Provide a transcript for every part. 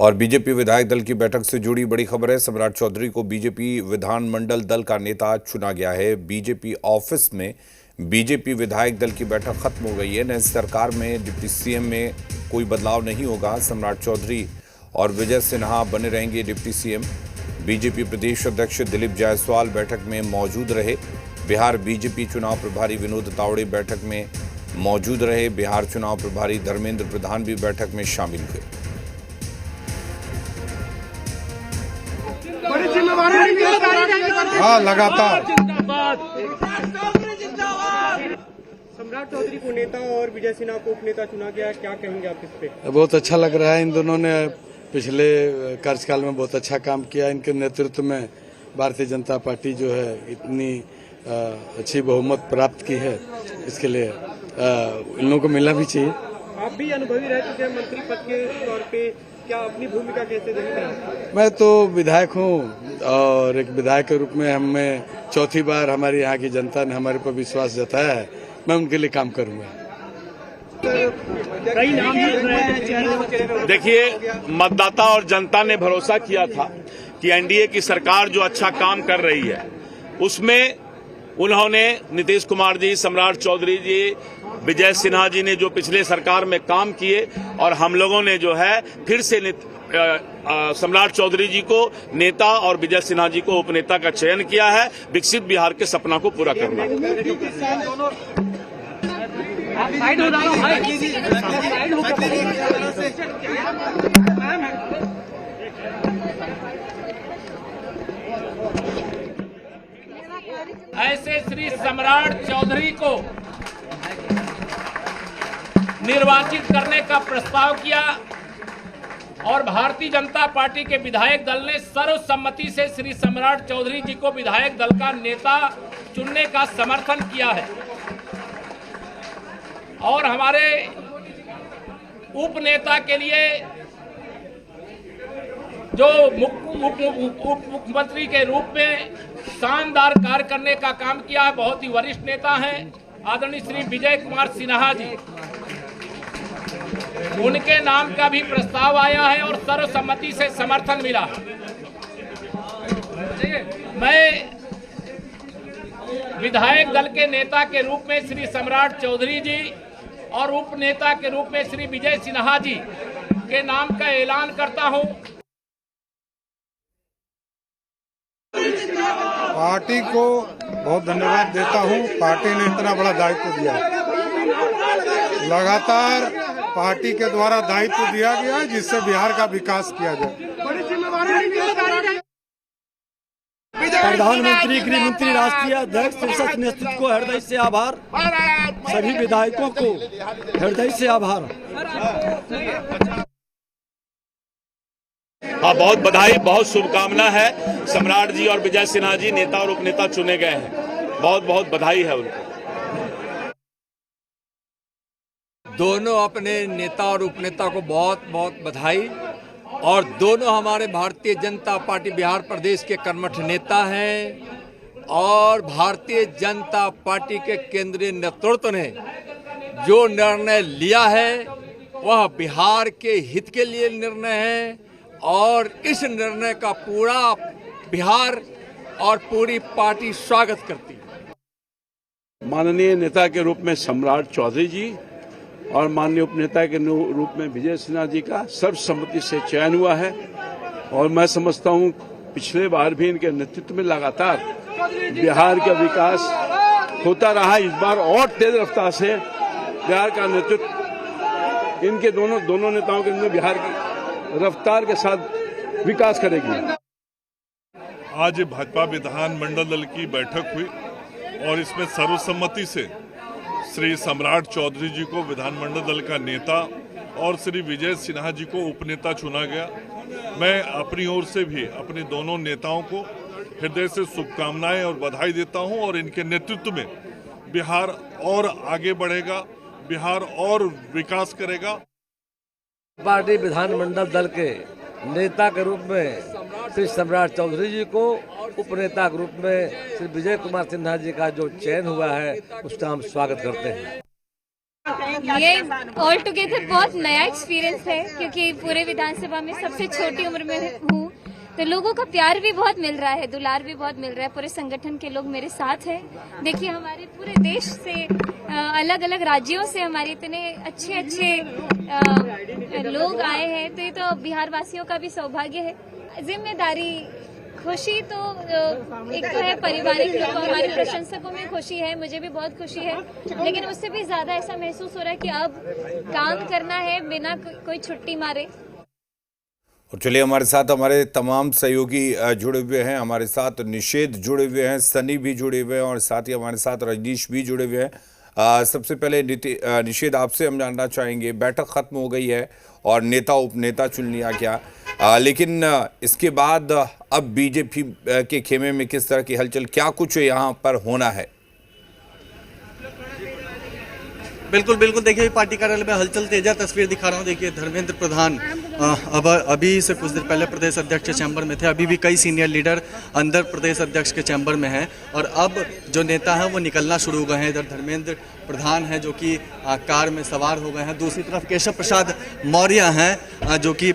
और बीजेपी विधायक दल की बैठक से जुड़ी बड़ी खबर है। सम्राट चौधरी को बीजेपी विधानमंडल दल का नेता चुना गया है। बीजेपी ऑफिस में बीजेपी विधायक दल की बैठक खत्म हो गई है। नई सरकार में डिप्टी सीएम में कोई बदलाव नहीं होगा। सम्राट चौधरी और विजय सिन्हा बने रहेंगे डिप्टी सीएम। बीजेपी प्रदेश अध्यक्ष दिलीप जायसवाल बैठक में मौजूद रहे। बिहार बीजेपी चुनाव प्रभारी विनोद तावड़े बैठक में मौजूद रहे। बिहार चुनाव प्रभारी धर्मेंद्र प्रधान भी बैठक में शामिल हुए। हाँ, लगातार सम्राट चौधरी को नेता और विजय सिन्हा को उपनेता चुना गया, क्या कहेंगे आप इस पे? बहुत अच्छा लग रहा है। इन दोनों ने पिछले कार्यकाल में बहुत अच्छा काम किया। इनके नेतृत्व में भारतीय जनता पार्टी जो है इतनी अच्छी बहुमत प्राप्त की है, इसके लिए इन लोगों को मिलना भी चाहिए। आप भी अनुभवी रह चुके हैं मंत्री पद के तौर पे, क्या अपनी भूमिका कैसे देखते हैं? मैं तो विधायक हूँ और एक विधायक के रूप में हमें चौथी बार हमारी यहाँ की जनता ने हमारे पर विश्वास जताया है। मैं उनके लिए काम करूँगा। देखिए, मतदाता और जनता ने भरोसा किया था कि एनडीए की सरकार जो अच्छा काम कर रही है उसमें उन्होंने नीतीश कुमार जी, सम्राट चौधरी जी, विजय सिन्हा जी ने जो पिछले सरकार में काम किए और हम लोगों ने जो है फिर से सम्राट चौधरी जी को नेता और विजय सिन्हा जी को उपनेता का चयन किया है। विकसित बिहार के सपना को पूरा करना। ऐसे श्री सम्राट चौधरी को निर्वाचित करने का प्रस्ताव किया और भारतीय जनता पार्टी के विधायक दल ने सर्वसम्मति से श्री सम्राट चौधरी जी को विधायक दल का नेता चुनने का समर्थन किया है। और हमारे उपनेता के लिए जो उप मुख्यमंत्री के रूप में शानदार कार्य करने का काम किया है, बहुत ही वरिष्ठ नेता हैं आदरणीय श्री विजय कुमार सिन्हा जी, उनके नाम का भी प्रस्ताव आया है और सर्वसम्मति से समर्थन मिला। मैं विधायक दल के नेता के रूप में श्री सम्राट चौधरी जी और उप नेता के रूप में श्री विजय सिन्हा जी के नाम का ऐलान करता हूं। पार्टी को बहुत धन्यवाद देता हूं। पार्टी ने इतना बड़ा दायित्व दिया। लगातार पार्टी के द्वारा दायित्व दिया गया है जिससे बिहार का विकास किया जाए। प्रधानमंत्री, गृह मंत्री, राष्ट्रीय अध्यक्ष, संसद नेतृत्व को हृदय से आभार। सभी विधायकों को हृदय से आभार। हाँ, बहुत बधाई, बहुत शुभकामना है। सम्राट जी और विजय सिन्हा जी नेता और उपनेता चुने गए हैं। बहुत बहुत बधाई है उनको। दोनों अपने नेता और उपनेता को बहुत बहुत बधाई। और दोनों हमारे भारतीय जनता पार्टी बिहार प्रदेश के कर्मठ नेता हैं और भारतीय जनता पार्टी के केंद्रीय नेतृत्व ने जो निर्णय लिया है वह बिहार के हित के लिए निर्णय है और इस निर्णय का पूरा बिहार और पूरी पार्टी स्वागत करती है। माननीय नेता के रूप में सम्राट चौधरी जी और माननीय उपनेता के रूप में विजय सिन्हा जी का सर्वसम्मति से चयन हुआ है और मैं समझता हूं पिछले बार भी इनके नेतृत्व में लगातार बिहार का विकास होता रहा। इस बार और तेज रफ्तार से बिहार का नेतृत्व इनके दोनों नेताओं के अंदर बिहार की रफ्तार के साथ विकास करेगी। आज भाजपा विधानमंडल दल की बैठक हुई और इसमें सर्वसम्मति से श्री सम्राट चौधरी जी को विधानमंडल दल का नेता और श्री विजय सिन्हा जी को उपनेता चुना गया। मैं अपनी ओर से भी अपने दोनों नेताओं को हृदय से शुभकामनाएं और बधाई देता हूं और इनके नेतृत्व में बिहार और आगे बढ़ेगा, बिहार और विकास करेगा। पार्टी विधानमंडल दल के नेता के रूप में श्री सम्राट चौधरी जी को, उपनेता के रूप में श्री विजय कुमार सिन्हा जी का जो चयन हुआ है उसका हम स्वागत करते हैं। ये ऑल टुगेदर बहुत नया एक्सपीरियंस है, क्योंकि पूरे विधानसभा में सबसे छोटी उम्र में हूँ, तो लोगों का प्यार भी बहुत मिल रहा है, दुलार भी बहुत मिल रहा है। पूरे संगठन के लोग मेरे साथ हैं। देखिए, हमारे पूरे देश से अलग अलग राज्यों से हमारे इतने अच्छे लोग आए हैं, तो ये तो बिहार वासियों का भी सौभाग्य है। जिम्मेदारी, खुशी तो एक तो है, पारिवारिक लोग, हमारे प्रशंसकों में खुशी है, मुझे भी बहुत खुशी है, लेकिन उससे भी ज्यादा ऐसा महसूस हो रहा है कि अब काम करना है बिना कोई छुट्टी मारे। और चलिए, हमारे साथ हमारे तमाम सहयोगी जुड़े हुए हैं। हमारे साथ निषेध जुड़े हुए हैं, सनी भी जुड़े हुए हैं और साथ ही हमारे साथ रजनीश भी जुड़े हुए हैं। सबसे पहले निषेध, आपसे हम जानना चाहेंगे, बैठक खत्म हो गई है और नेता उपनेता चुन लिया गया, लेकिन इसके बाद अब बीजेपी के खेमे में किस तरह की हलचल, क्या कुछ यहाँ पर होना है? बिल्कुल बिल्कुल, देखिए पार्टी कार्यालय में हलचल तेजा तस्वीर दिखा रहा हूँ। देखिए, धर्मेंद्र प्रधान अभी से कुछ देर पहले प्रदेश अध्यक्ष के चैम्बर में थे, अभी भी कई सीनियर लीडर अंदर प्रदेश अध्यक्ष के चैम्बर में हैं और अब जो नेता हैं वो निकलना शुरू हो गए हैं। इधर धर्मेंद्र प्रधान हैं जो कि कार में सवार हो गए हैं, दूसरी तरफ केशव प्रसाद मौर्य हैं जो कि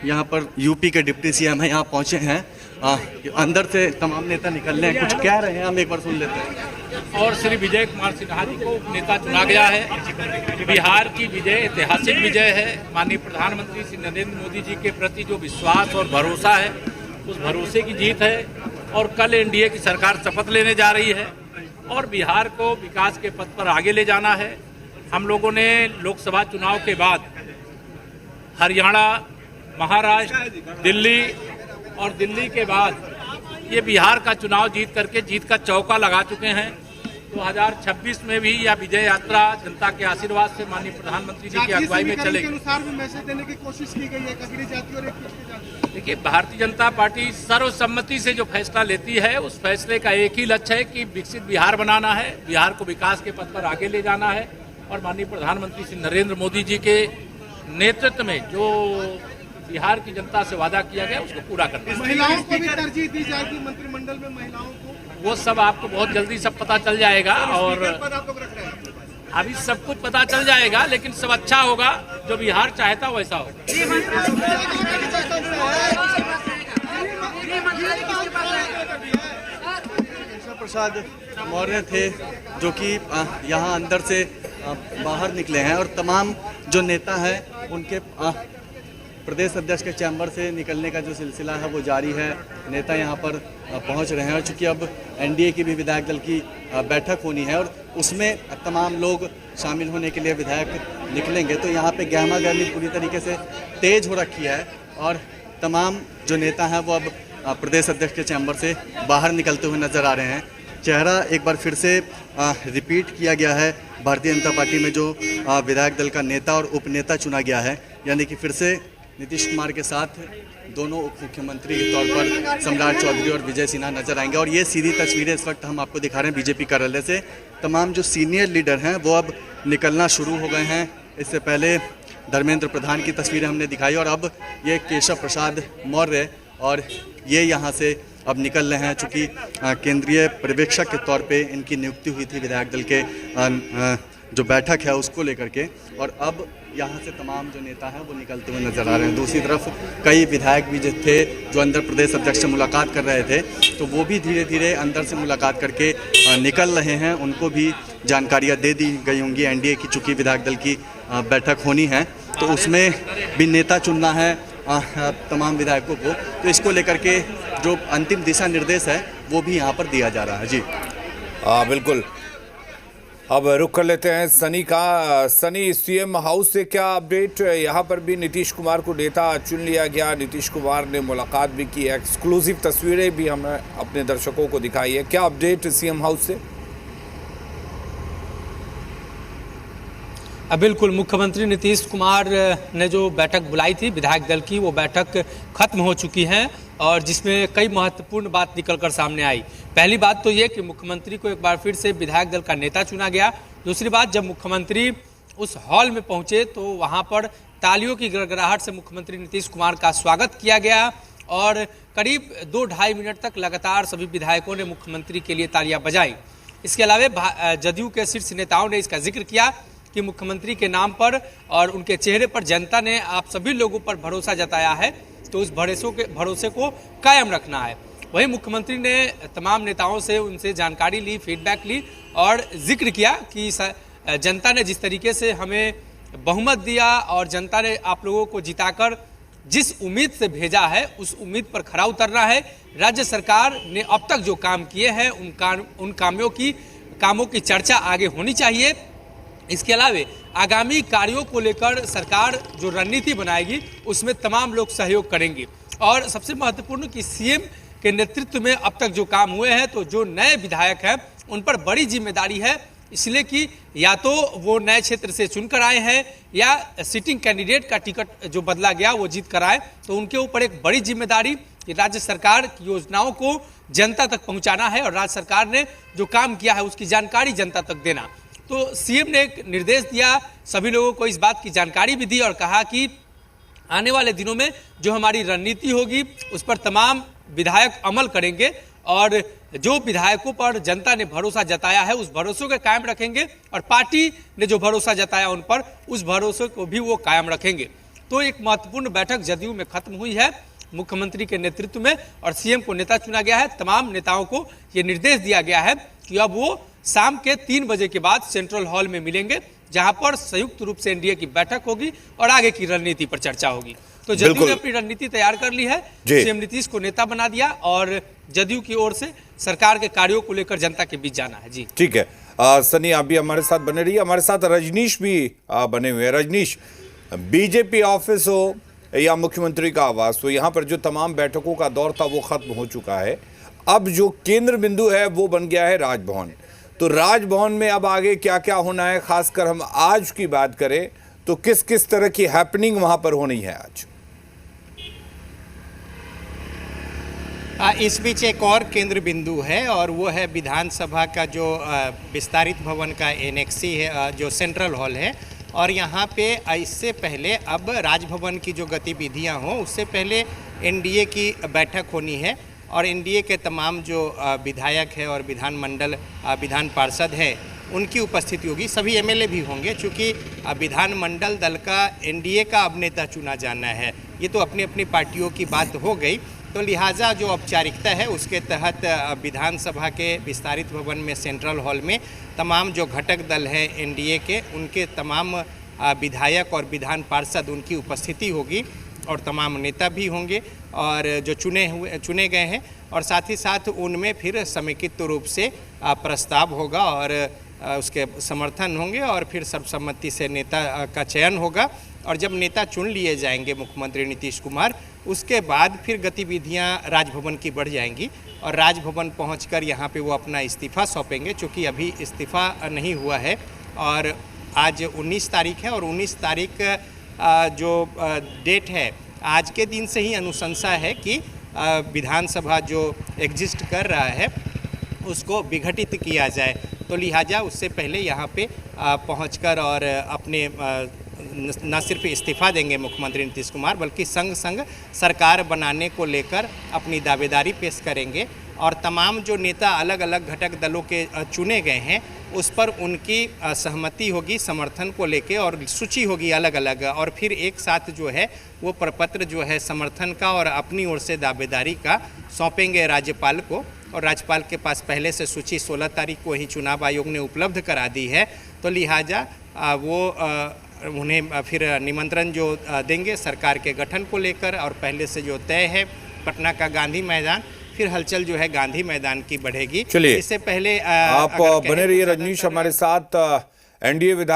यहाँ पर यूपी के डिप्टी सीएम हैं, यहाँ पहुँचे हैं। अंदर से तमाम नेता निकल रहे हैं, कुछ कह रहे हैं, हम एक बार सुन लेते हैं। और श्री विजय कुमार सिन्हा जी को नेता चुना गया है। बिहार की विजय ऐतिहासिक विजय है। माननीय प्रधानमंत्री श्री नरेंद्र मोदी जी के प्रति जो विश्वास और भरोसा है, उस भरोसे की जीत है। और कल एनडीए की सरकार शपथ लेने जा रही है और बिहार को विकास के पथ पर आगे ले जाना है। हम लोगों ने लोकसभा चुनाव के बाद हरियाणा, महाराष्ट्र, दिल्ली और दिल्ली के बाद ये बिहार का चुनाव जीत करके जीत का चौका लगा चुके हैं। 2026 में भी यह विजय यात्रा जनता के आशीर्वाद से माननीय प्रधानमंत्री जी की अगुवाई में चलेगी। अनुसार भी मैसेज देने की कोशिश की गई है, कबीरी जाति और एक पिछड़ी जाति। देखिए, भारतीय जनता पार्टी सर्वसम्मति से जो फैसला लेती है, उस फैसले का एक ही लक्ष्य है कि विकसित बिहार बनाना है, बिहार को विकास के पथ पर आगे ले जाना है और माननीय प्रधानमंत्री श्री नरेंद्र मोदी जी के नेतृत्व में जो बिहार की जनता से वादा किया गया उसको पूरा करना है। महिलाओं को भी तरजीह दी जाएगी मंत्रिमंडल में, महिलाओं को वो सब आपको बहुत जल्दी सब पता चल जाएगा और अभी सब कुछ पता चल जाएगा, लेकिन सब अच्छा होगा, जो बिहार चाहता वैसा होगा। केशव प्रसाद मौर्य थे जो कि यहाँ अंदर से बाहर निकले हैं और तमाम जो नेता हैं उनके प्रदेश अध्यक्ष के चैम्बर से निकलने का जो सिलसिला है वो जारी है। नेता यहाँ पर पहुँच रहे हैं और चूँकि अब एनडीए की भी विधायक दल की बैठक होनी है और उसमें तमाम लोग शामिल होने के लिए विधायक निकलेंगे, तो यहाँ पे गहमा गहमी पूरी तरीके से तेज हो रखी है और तमाम जो नेता हैं वो अब प्रदेश अध्यक्ष के चैम्बर से बाहर निकलते हुए नजर आ रहे हैं। चेहरा एक बार फिर से रिपीट किया गया है। भारतीय जनता पार्टी में जो विधायक दल का नेता और उपनेता चुना गया है, यानी कि फिर से नीतीश कुमार के साथ दोनों उप मुख्यमंत्री के तौर पर सम्राट चौधरी और विजय सिन्हा नजर आएंगे। और ये सीधी तस्वीरें इस वक्त हम आपको दिखा रहे हैं बीजेपी कार्यालय से। तमाम जो सीनियर लीडर हैं वो अब निकलना शुरू हो गए हैं। इससे पहले धर्मेंद्र प्रधान की तस्वीरें हमने दिखाई और अब ये केशव प्रसाद मौर्य और ये यहाँ से अब निकल रहे हैं, चूँकि केंद्रीय पर्यवेक्षक के तौर पे इनकी नियुक्ति हुई थी विधायक दल के जो बैठक है उसको लेकर के, और अब यहाँ से तमाम जो नेता हैं वो निकलते हुए नजर आ रहे हैं। दूसरी तरफ कई विधायक भी जो थे जो अंदर प्रदेश अध्यक्ष से मुलाकात कर रहे थे, तो वो भी धीरे धीरे अंदर से मुलाकात करके निकल रहे हैं। उनको भी जानकारियाँ दे दी गई होंगी। एनडीए की चूँकि विधायक दल की बैठक होनी है तो उसमें भी नेता चुनना है तमाम विधायकों को, तो इसको लेकर के जो अंतिम दिशा निर्देश है वो भी यहाँ पर दिया जा रहा है। जी बिल्कुल। अब रुक कर लेते हैं सनी का। सनी, सीएम हाउस से क्या अपडेट? यहाँ पर भी नीतीश कुमार को नेता चुन लिया गया, नीतीश कुमार ने मुलाकात भी की, एक्सक्लूसिव तस्वीरें भी हमने अपने दर्शकों को दिखाई है। क्या अपडेट सीएम हाउस से? बिल्कुल, मुख्यमंत्री नीतीश कुमार ने जो बैठक बुलाई थी विधायक दल की, वो बैठक खत्म हो चुकी है और जिसमें कई महत्वपूर्ण बात निकलकर सामने आई। पहली बात तो ये कि मुख्यमंत्री को एक बार फिर से विधायक दल का नेता चुना गया। दूसरी बात, जब मुख्यमंत्री उस हॉल में पहुंचे तो वहां पर तालियों की गड़गड़ाहट से मुख्यमंत्री नीतीश कुमार का स्वागत किया गया और करीब 2-2.5 मिनट तक लगातार सभी विधायकों ने मुख्यमंत्री के लिए तालियां बजाई। इसके अलावा जदयू के शीर्ष नेताओं ने इसका जिक्र किया कि मुख्यमंत्री के नाम पर और उनके चेहरे पर जनता ने आप सभी लोगों पर भरोसा जताया है, तो उस भरोसे को कायम रखना है। वहीं मुख्यमंत्री ने तमाम नेताओं से उनसे जानकारी ली, फीडबैक ली और जिक्र किया कि जनता ने जिस तरीके से हमें बहुमत दिया और जनता ने आप लोगों को जिताकर जिस उम्मीद से भेजा है उस उम्मीद पर खरा उतरना है। राज्य सरकार ने अब तक जो काम किए हैं उन कामों की चर्चा आगे होनी चाहिए। इसके अलावा आगामी कार्यों को लेकर सरकार जो रणनीति बनाएगी उसमें तमाम लोग सहयोग करेंगे। और सबसे महत्वपूर्ण कि सीएम के नेतृत्व में अब तक जो काम हुए हैं, तो जो नए विधायक हैं उन पर बड़ी जिम्मेदारी है, इसलिए कि या तो वो नए क्षेत्र से चुनकर आए हैं या सिटिंग कैंडिडेट का टिकट जो बदला गया वो जीत कर आए, तो उनके ऊपर एक बड़ी जिम्मेदारी कि राज्य सरकार की योजनाओं को जनता तक पहुंचाना है और राज्य सरकार ने जो काम किया है उसकी जानकारी जनता तक देना। तो सीएम ने एक निर्देश दिया, सभी लोगों को इस बात की जानकारी भी दी और कहा कि आने वाले दिनों में जो हमारी रणनीति होगी उस पर तमाम विधायक अमल करेंगे और जो विधायकों पर जनता ने भरोसा जताया है उस भरोसे को कायम रखेंगे और पार्टी ने जो भरोसा जताया उन पर उस भरोसे को भी वो कायम रखेंगे। तो एक महत्वपूर्ण बैठक जदयू में खत्म हुई है मुख्यमंत्री के नेतृत्व में और सीएम को नेता चुना गया है। तमाम नेताओं को ये निर्देश दिया गया है कि अब वो शाम के 3 बजे के बाद सेंट्रल हॉल में मिलेंगे, जहां पर संयुक्त रूप से एनडीए की बैठक होगी और आगे की रणनीति पर चर्चा होगी। तो जदयू ने अपनी रणनीति तैयार कर ली है, सीएम नीतीश को नेता बना दिया और जदयू की ओर से सरकार के कार्यों को लेकर जनता के बीच जाना है। जी ठीक है, सनी आप भी हमारे साथ बने रहिए। हमारे साथ रजनीश भी बने हुए हैं। रजनीश, बीजेपी ऑफिस हो या मुख्यमंत्री का आवास हो, यहाँ पर जो तमाम बैठकों का दौर था वो खत्म हो चुका है। अब जो केंद्र बिंदु है वो बन गया है राजभवन। तो राजभवन में अब आगे क्या क्या होना है, खासकर हम आज की बात करें तो किस किस तरह की हैपनिंग वहां पर होनी है आज? इस बीच एक और केंद्र बिंदु है और वो है विधानसभा का जो विस्तारित भवन का एनेक्सी है, जो सेंट्रल हॉल है। और यहाँ पे इससे पहले अब राजभवन की जो गतिविधियाँ हों उससे पहले एनडीए की बैठक होनी है और एनडीए के तमाम जो विधायक है और विधान पार्षद है उनकी उपस्थिति होगी। सभी एमएलए भी होंगे, चूँकि विधानमंडल दल का एनडीए का अब नेता चुना जाना है। ये तो अपनी अपनी पार्टियों की बात हो गई, तो लिहाजा जो औपचारिकता है उसके तहत विधानसभा के विस्तारित भवन में सेंट्रल हॉल में तमाम जो घटक दल हैं एनडीए के उनके तमाम विधायक और विधान पार्षद उनकी उपस्थिति होगी और तमाम नेता भी होंगे और जो चुने गए हैं और साथ ही साथ उनमें फिर समेकित रूप से प्रस्ताव होगा और उसके समर्थन होंगे और फिर सर्वसम्मति से नेता का चयन होगा। और जब नेता चुन लिए जाएंगे मुख्यमंत्री नीतीश कुमार, उसके बाद फिर गतिविधियां राजभवन की बढ़ जाएंगी और राजभवन पहुंचकर यहां पे वो अपना इस्तीफ़ा सौंपेंगे, चूँकि अभी इस्तीफ़ा नहीं हुआ है। और आज 19 तारीख है और 19 तारीख जो डेट है, आज के दिन से ही अनुशंसा है कि विधानसभा जो एग्जिस्ट कर रहा है उसको विघटित किया जाए। तो लिहाजा उससे पहले यहाँ पे पहुंचकर और अपने न सिर्फ इस्तीफ़ा देंगे मुख्यमंत्री नीतीश कुमार, बल्कि संग संग सरकार बनाने को लेकर अपनी दावेदारी पेश करेंगे और तमाम जो नेता अलग अलग घटक दलों के चुने गए हैं उस पर उनकी सहमति होगी समर्थन को लेके और सूची होगी अलग अलग और फिर एक साथ जो है वो प्रपत्र जो है समर्थन का और अपनी ओर से दावेदारी का सौंपेंगे राज्यपाल को। और राज्यपाल के पास पहले से सूची 16 तारीख को ही चुनाव आयोग ने उपलब्ध करा दी है, तो लिहाजा वो उन्हें फिर निमंत्रण जो देंगे सरकार के गठन को लेकर। और पहले से जो तय है पटना का गांधी मैदान, फिर हलचल जो है गांधी मैदान की बढ़ेगी। चलिए, इससे पहले आप बने रहिए रजनीश हमारे साथ। एनडीए विधायक